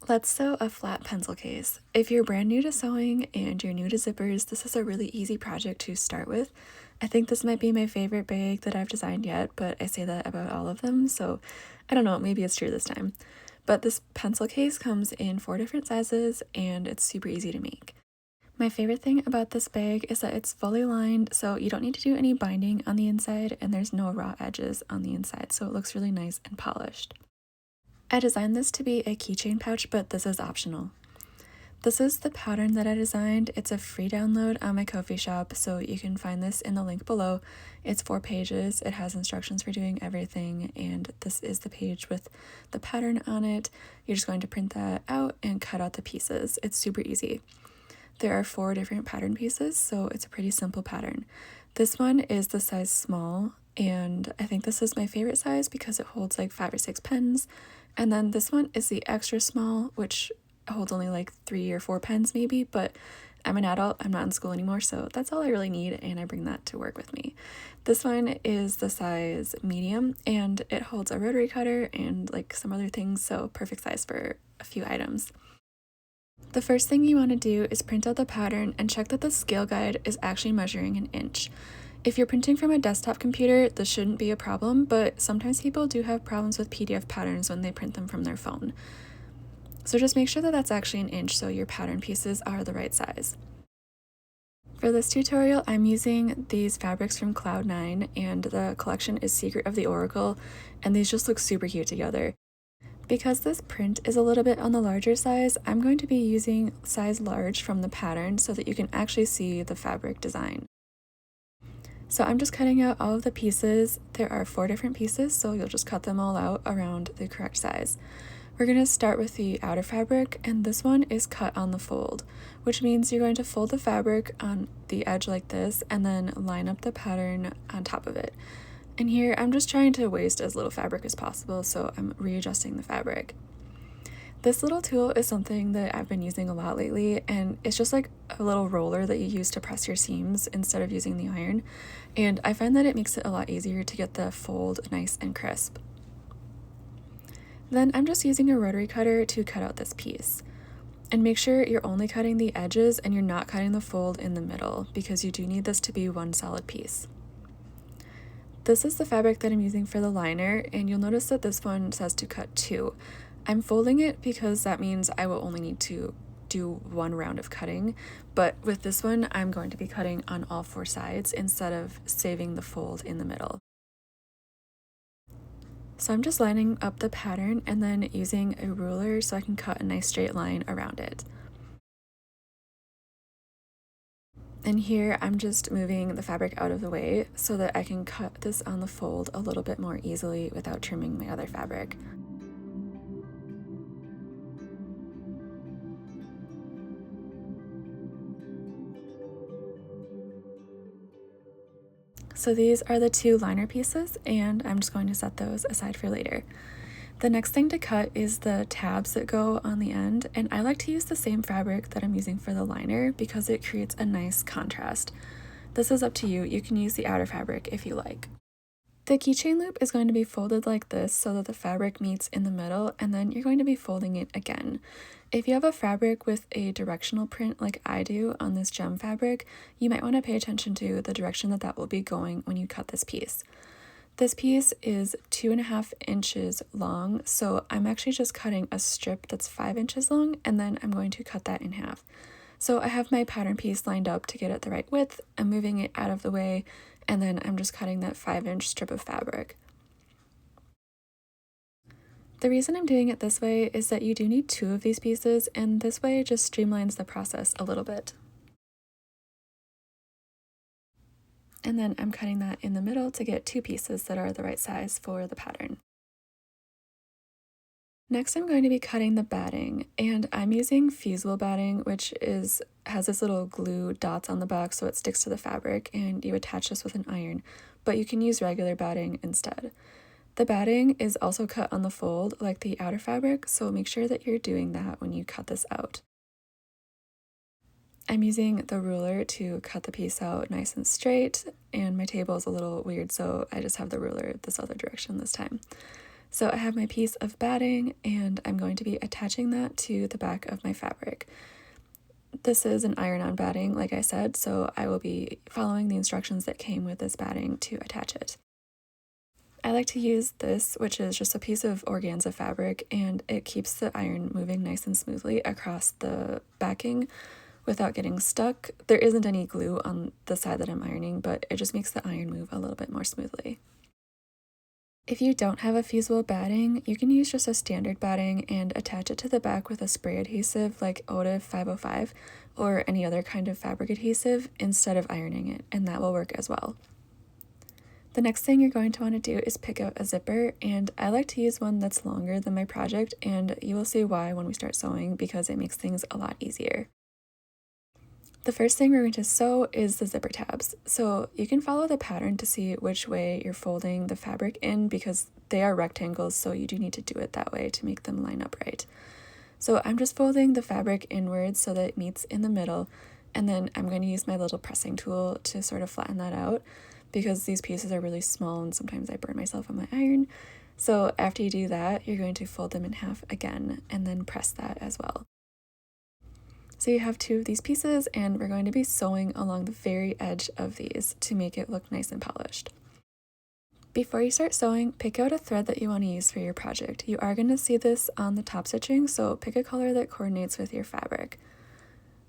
Let's sew a flat pencil case. If you're brand new to sewing and you're new to zippers, this is a really easy project to start with. I think this might be my favorite bag that I've designed yet, but I say that about all of them, so I don't know, maybe it's true this time. But this pencil case comes in 4 different sizes and it's super easy to make. My favorite thing about this bag is that it's fully lined, so you don't need to do any binding on the inside and there's no raw edges on the inside, so it looks really nice and polished. I designed this to be a keychain pouch, but this is optional. This is the pattern that I designed. It's a free download on my Ko-fi shop, so you can find this in the link below. It's 4 pages. It has instructions for doing everything, and this is the page with the pattern on it. You're just going to print that out and cut out the pieces. It's super easy. There are 4 different pattern pieces, so it's a pretty simple pattern. This one is the size small, and I think this is my favorite size because it holds like 5 or 6 pens. And then this one is the extra small, which holds only like 3 or 4 pens maybe, but I'm an adult, I'm not in school anymore, so that's all I really need, and I bring that to work with me. This one is the size medium, and it holds a rotary cutter and like some other things, so perfect size for a few items. The first thing you want to do is print out the pattern and check that the scale guide is actually measuring an inch. If you're printing from a desktop computer, this shouldn't be a problem, but sometimes people do have problems with PDF patterns when they print them from their phone. So just make sure that that's actually an inch so your pattern pieces are the right size. For this tutorial, I'm using these fabrics from Cloud9, and the collection is Secret of the Oracle, and these just look super cute together. Because this print is a little bit on the larger size, I'm going to be using size large from the pattern so that you can actually see the fabric design. So I'm just cutting out all of the pieces. There are 4 different pieces, so you'll just cut them all out around the correct size. We're going to start with the outer fabric, and this one is cut on the fold, which means you're going to fold the fabric on the edge like this and then line up the pattern on top of it. And here I'm just trying to waste as little fabric as possible, so I'm readjusting the fabric. This little tool is something that I've been using a lot lately, and it's just like a little roller that you use to press your seams instead of using the iron, and I find that it makes it a lot easier to get the fold nice and crisp. Then I'm just using a rotary cutter to cut out this piece. And make sure you're only cutting the edges and you're not cutting the fold in the middle, because you do need this to be one solid piece. This is the fabric that I'm using for the liner, and you'll notice that this one says to cut 2. I'm folding it because that means I will only need to do 1 round of cutting, but with this one I'm going to be cutting on all 4 sides instead of saving the fold in the middle. So I'm just lining up the pattern and then using a ruler so I can cut a nice straight line around it. And here I'm just moving the fabric out of the way so that I can cut this on the fold a little bit more easily without trimming my other fabric. So these are the 2 liner pieces, and I'm just going to set those aside for later. The next thing to cut is the tabs that go on the end, and I like to use the same fabric that I'm using for the liner because it creates a nice contrast. This is up to you. You can use the outer fabric if you like. The keychain loop is going to be folded like this so that the fabric meets in the middle, and then you're going to be folding it again. If you have a fabric with a directional print like I do on this gem fabric, you might want to pay attention to the direction that that will be going when you cut this piece. This piece is 2.5 inches long, so I'm actually just cutting a strip that's 5 inches long, and then I'm going to cut that in half. So I have my pattern piece lined up to get it the right width. I'm moving it out of the way, and then I'm just cutting that 5-inch strip of fabric. The reason I'm doing it this way is that you do need 2 of these pieces, and this way just streamlines the process a little bit. And then I'm cutting that in the middle to get 2 pieces that are the right size for the pattern. Next, I'm going to be cutting the batting, and I'm using fusible batting, which has this little glue dots on the back so it sticks to the fabric, and you attach this with an iron, but you can use regular batting instead. The batting is also cut on the fold like the outer fabric, so make sure that you're doing that when you cut this out. I'm using the ruler to cut the piece out nice and straight, and my table is a little weird, so I just have the ruler this other direction this time. So I have my piece of batting and I'm going to be attaching that to the back of my fabric. This is an iron-on batting, like I said, so I will be following the instructions that came with this batting to attach it. I like to use this, which is just a piece of organza fabric, and it keeps the iron moving nice and smoothly across the backing without getting stuck. There isn't any glue on the side that I'm ironing, but it just makes the iron move a little bit more smoothly. If you don't have a fusible batting, you can use just a standard batting and attach it to the back with a spray adhesive like Otive 505 or any other kind of fabric adhesive instead of ironing it, and that will work as well. The next thing you're going to want to do is pick out a zipper, and I like to use one that's longer than my project, and you will see why when we start sewing because it makes things a lot easier. The first thing we're going to sew is the zipper tabs. So you can follow the pattern to see which way you're folding the fabric in because they are rectangles, so you do need to do it that way to make them line up right. So I'm just folding the fabric inwards so that it meets in the middle, and then I'm going to use my little pressing tool to sort of flatten that out because these pieces are really small and sometimes I burn myself on my iron. So after you do that, you're going to fold them in half again and then press that as well. So you have two of these pieces, and we're going to be sewing along the very edge of these to make it look nice and polished. Before you start sewing, pick out a thread that you want to use for your project. You are going to see this on the top stitching, so pick a color that coordinates with your fabric.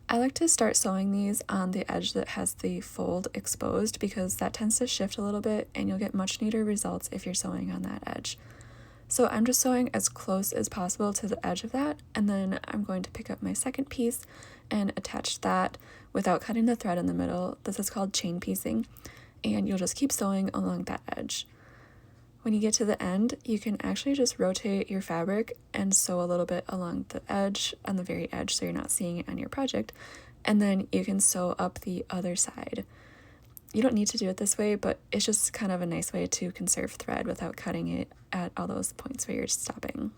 I like to start sewing these on the edge that has the fold exposed because that tends to shift a little bit and you'll get much neater results if you're sewing on that edge. So I'm just sewing as close as possible to the edge of that, and then I'm going to pick up my second piece and attach that without cutting the thread in the middle. This is called chain piecing, and you'll just keep sewing along that edge. When you get to the end, you can actually just rotate your fabric and sew a little bit along the edge, on the very edge, so you're not seeing it on your project, and then you can sew up the other side. You don't need to do it this way, but it's just kind of a nice way to conserve thread without cutting it at all those points where you're stopping.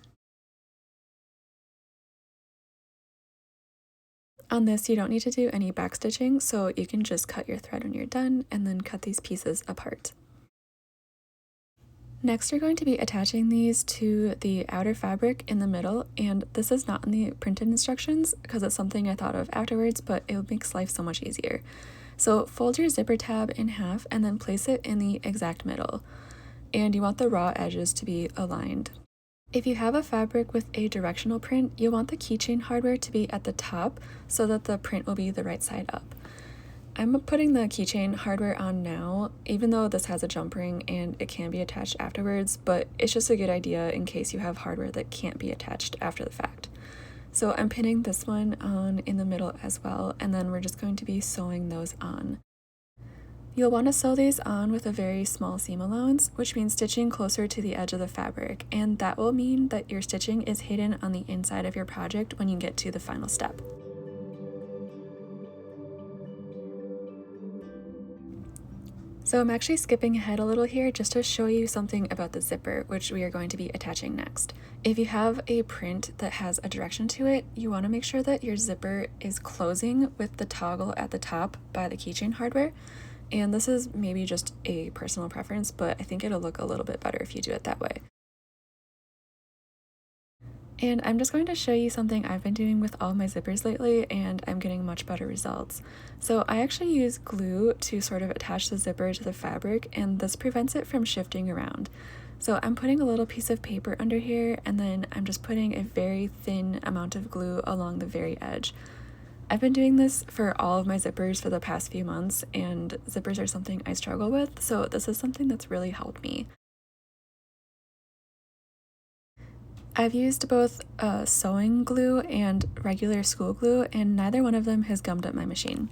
On this, you don't need to do any back stitching, so you can just cut your thread when you're done and then cut these pieces apart. Next, you're going to be attaching these to the outer fabric in the middle, and this is not in the printed instructions because it's something I thought of afterwards, but it makes life so much easier. So fold your zipper tab in half and then place it in the exact middle, and you want the raw edges to be aligned. If you have a fabric with a directional print, you'll want the keychain hardware to be at the top so that the print will be the right side up. I'm putting the keychain hardware on now, even though this has a jump ring and it can be attached afterwards, but it's just a good idea in case you have hardware that can't be attached after the fact. So I'm pinning this one on in the middle as well, and then we're just going to be sewing those on. You'll want to sew these on with a very small seam allowance, which means stitching closer to the edge of the fabric, and that will mean that your stitching is hidden on the inside of your project when you get to the final step. So I'm actually skipping ahead a little here just to show you something about the zipper, which we are going to be attaching next. If you have a print that has a direction to it, you want to make sure that your zipper is closing with the toggle at the top by the keychain hardware. And this is maybe just a personal preference, but I think it'll look a little bit better if you do it that way. And I'm just going to show you something I've been doing with all my zippers lately, and I'm getting much better results. So I actually use glue to sort of attach the zipper to the fabric, and this prevents it from shifting around. So I'm putting a little piece of paper under here, and then I'm just putting a very thin amount of glue along the very edge. I've been doing this for all of my zippers for the past few months, and zippers are something I struggle with, so this is something that's really helped me. I've used both sewing glue and regular school glue, and neither one of them has gummed up my machine.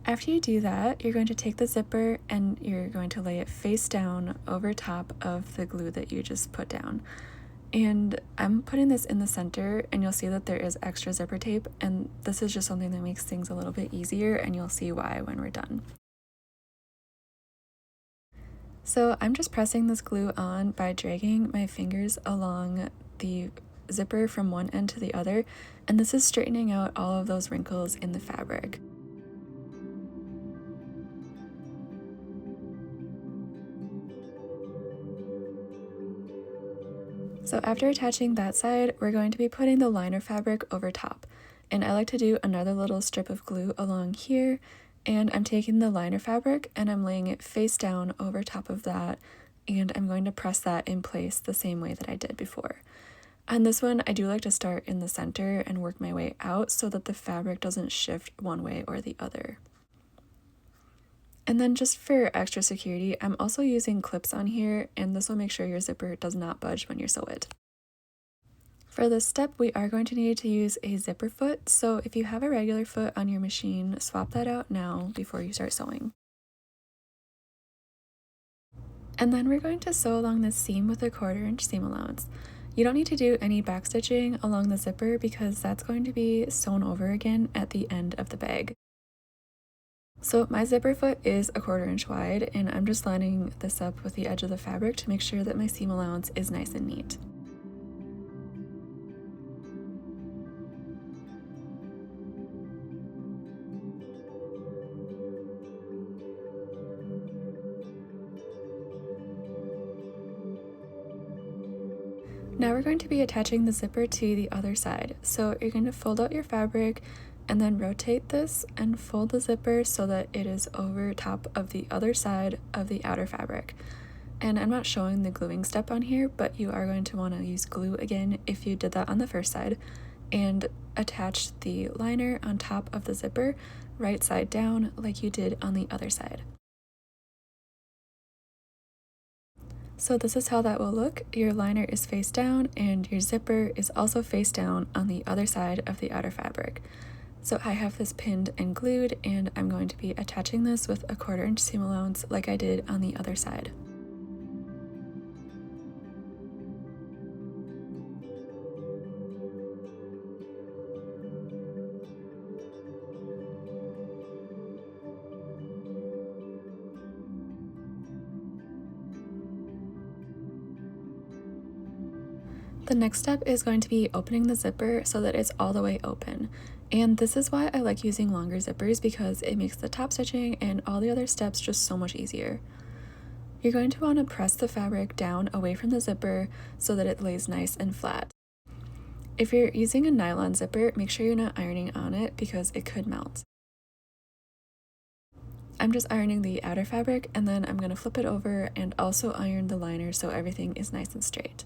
After you do that, you're going to take the zipper and you're going to lay it face down over top of the glue that you just put down. And I'm putting this in the center, and you'll see that there is extra zipper tape, and this is just something that makes things a little bit easier, and you'll see why when we're done. So I'm just pressing this glue on by dragging my fingers along the zipper from one end to the other, and this is straightening out all of those wrinkles in the fabric. So after attaching that side, we're going to be putting the liner fabric over top. And I like to do another little strip of glue along here, and I'm taking the liner fabric and I'm laying it face down over top of that, and I'm going to press that in place the same way that I did before. On this one, I do like to start in the center and work my way out so that the fabric doesn't shift one way or the other. And then just for extra security, I'm also using clips on here, and this will make sure your zipper does not budge when you sew it. For this step, we are going to need to use a zipper foot, so if you have a regular foot on your machine, swap that out now before you start sewing. And then we're going to sew along this seam with a 1/4 inch seam allowance. You don't need to do any backstitching along the zipper because that's going to be sewn over again at the end of the bag. So my zipper foot is a 1/4 inch wide, and I'm just lining this up with the edge of the fabric to make sure that my seam allowance is nice and neat. Now we're going to be attaching the zipper to the other side. So you're going to fold out your fabric and then rotate this and fold the zipper so that it is over top of the other side of the outer fabric. And I'm not showing the gluing step on here, but you are going to want to use glue again if you did that on the first side, and attach the liner on top of the zipper right side down like you did on the other side. So this is how that will look. Your liner is face down and your zipper is also face down on the other side of the outer fabric. So I have this pinned and glued, and I'm going to be attaching this with a 1/4 inch seam allowance like I did on the other side. The next step is going to be opening the zipper so that it's all the way open. And this is why I like using longer zippers, because it makes the top stitching and all the other steps just so much easier. You're going to want to press the fabric down away from the zipper so that it lays nice and flat. If you're using a nylon zipper, make sure you're not ironing on it because it could melt. I'm just ironing the outer fabric, and then I'm going to flip it over and also iron the liner so everything is nice and straight.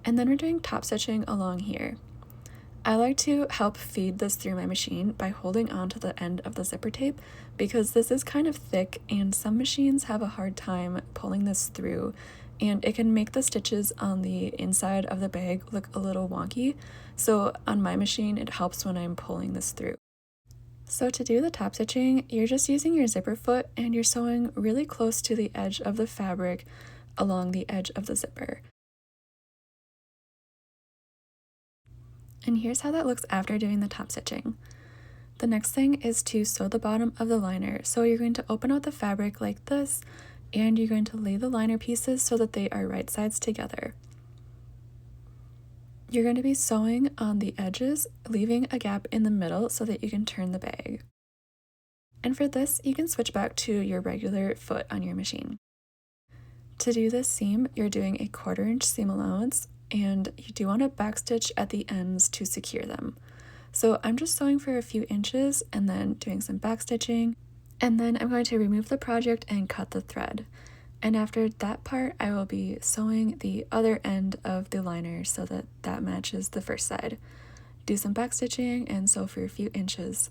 And then we're doing top stitching along here. I like to help feed this through my machine by holding on to the end of the zipper tape, because this is kind of thick and some machines have a hard time pulling this through, and it can make the stitches on the inside of the bag look a little wonky. So on my machine, it helps when I'm pulling this through. So to do the top stitching, you're just using your zipper foot and you're sewing really close to the edge of the fabric along the edge of the zipper. And here's how that looks after doing the top stitching. The next thing is to sew the bottom of the liner. So you're going to open out the fabric like this, and you're going to lay the liner pieces so that they are right sides together. You're going to be sewing on the edges, leaving a gap in the middle so that you can turn the bag. And for this, you can switch back to your regular foot on your machine. To do this seam, you're doing a 1/4 inch seam allowance, and you do want to backstitch at the ends to secure them. So I'm just sewing for a few inches and then doing some backstitching, and then I'm going to remove the project and cut the thread. And after that part, I will be sewing the other end of the liner so that that matches the first side. Do some backstitching and sew for a few inches.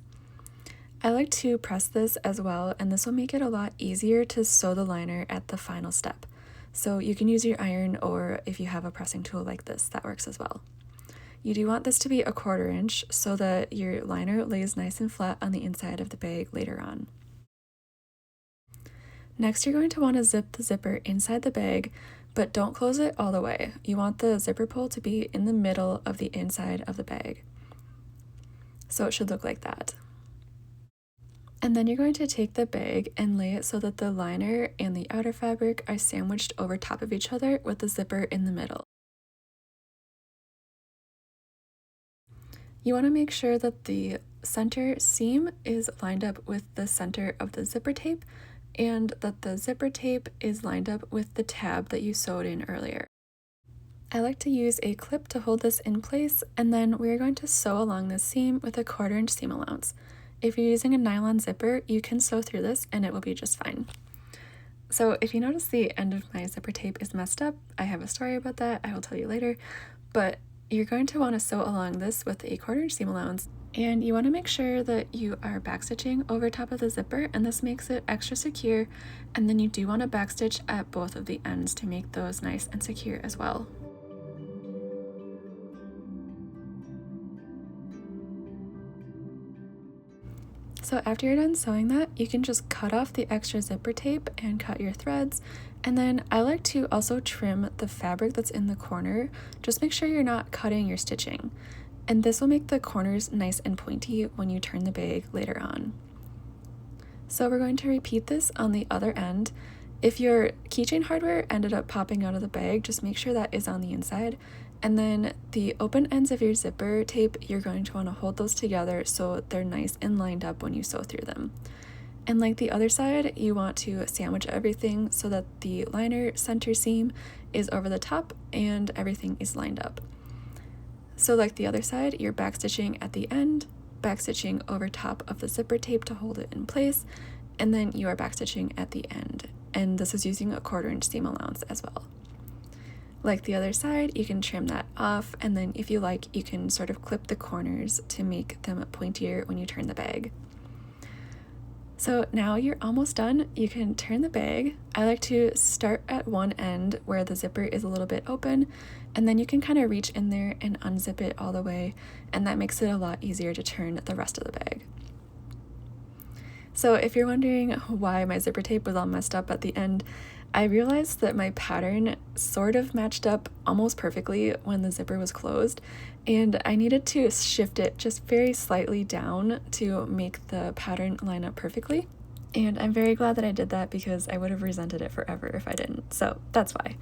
I like to press this as well, and this will make it a lot easier to sew the liner at the final step. So you can use your iron, or if you have a pressing tool like this, that works as well. You do want this to be a 1/4 inch so that your liner lays nice and flat on the inside of the bag later on. Next, you're going to want to zip the zipper inside the bag, but don't close it all the way. You want the zipper pull to be in the middle of the inside of the bag. So it should look like that. And then you're going to take the bag and lay it so that the liner and the outer fabric are sandwiched over top of each other with the zipper in the middle. You want to make sure that the center seam is lined up with the center of the zipper tape, and that the zipper tape is lined up with the tab that you sewed in earlier. I like to use a clip to hold this in place, and then we're going to sew along this seam with a 1/4 inch seam allowance. If you're using a nylon zipper, you can sew through this and it will be just fine. So if you notice the end of my zipper tape is messed up, I have a story about that, I will tell you later, but you're going to want to sew along this with a 1/4 inch seam allowance, and you want to make sure that you are backstitching over top of the zipper, and this makes it extra secure, and then you do want to backstitch at both of the ends to make those nice and secure as well. So after you're done sewing that, you can just cut off the extra zipper tape and cut your threads. And then I like to also trim the fabric that's in the corner. Just make sure you're not cutting your stitching. And this will make the corners nice and pointy when you turn the bag later on. So we're going to repeat this on the other end. If your keychain hardware ended up popping out of the bag, just make sure that is on the inside. And then the open ends of your zipper tape, you're going to want to hold those together so they're nice and lined up when you sew through them. And like the other side, you want to sandwich everything so that the liner center seam is over the top and everything is lined up. So like the other side, you're backstitching at the end, backstitching over top of the zipper tape to hold it in place, and then you are backstitching at the end. And this is using a 1/4 inch seam allowance as well. Like the other side, you can trim that off, and then if you like, you can sort of clip the corners to make them pointier when you turn the bag. So now you're almost done. You can turn the bag. I like to start at one end where the zipper is a little bit open, and then you can kind of reach in there and unzip it all the way, and that makes it a lot easier to turn the rest of the bag. So if you're wondering why my zipper tape was all messed up at the end, I realized that my pattern sort of matched up almost perfectly when the zipper was closed, and I needed to shift it just very slightly down to make the pattern line up perfectly. And I'm very glad that I did that because I would have resented it forever if I didn't, so that's why.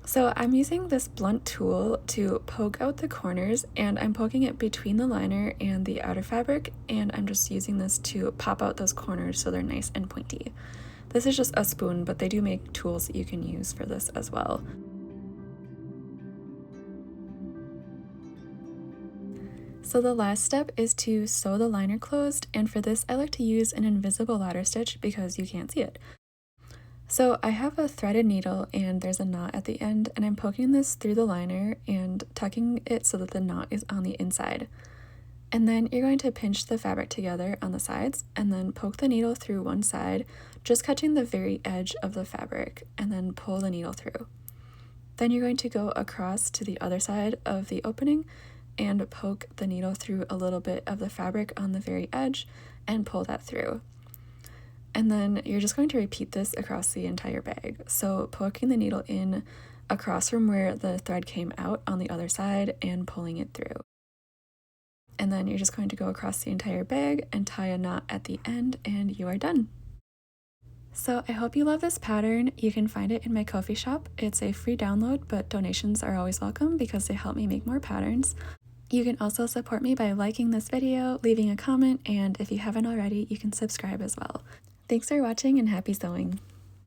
So I'm using this blunt tool to poke out the corners, and I'm poking it between the liner and the outer fabric, and I'm just using this to pop out those corners so they're nice and pointy. This is just a spoon, but they do make tools that you can use for this as well. So the last step is to sew the liner closed, and for this I like to use an invisible ladder stitch because you can't see it. So I have a threaded needle and there's a knot at the end, and I'm poking this through the liner and tucking it so that the knot is on the inside. And then you're going to pinch the fabric together on the sides and then poke the needle through one side, just catching the very edge of the fabric, and then pull the needle through. Then you're going to go across to the other side of the opening and poke the needle through a little bit of the fabric on the very edge and pull that through. And then you're just going to repeat this across the entire bag. So poking the needle in across from where the thread came out on the other side and pulling it through. And then you're just going to go across the entire bag and tie a knot at the end, and you are done. So I hope you love this pattern. You can find it in my Ko-fi shop. It's a free download, but donations are always welcome because they help me make more patterns. You can also support me by liking this video, leaving a comment, and if you haven't already, you can subscribe as well. Thanks for watching and happy sewing!